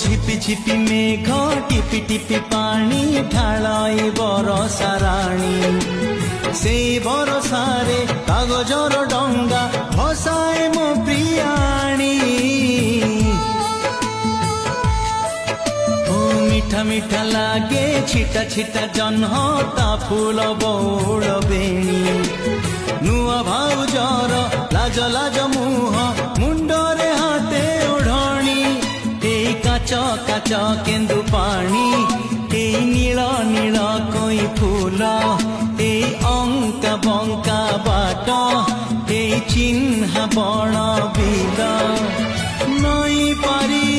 ঝিপি ঝিপি মেঘ টিপি টিপি পানি ঢালাই বরষা রাণী সেই বরষারে কাগজর ডঙ্গা ভসায় মো প্রিয়াণী মিঠা মিঠা লাগে ছিটা ছিটা জহ্ন তা ফুল বৌল বেণী নুয়া ভাউজর লাজ লাজ মুহ মুন্ডরে হাতে ওঢ়ণী এই কাচ কাচ কেন্দু পানি এই নীল নীল কই ফুল এই অঙ্কা বঙ্কা বাট এই চিহ্না বণ বিল নই পারি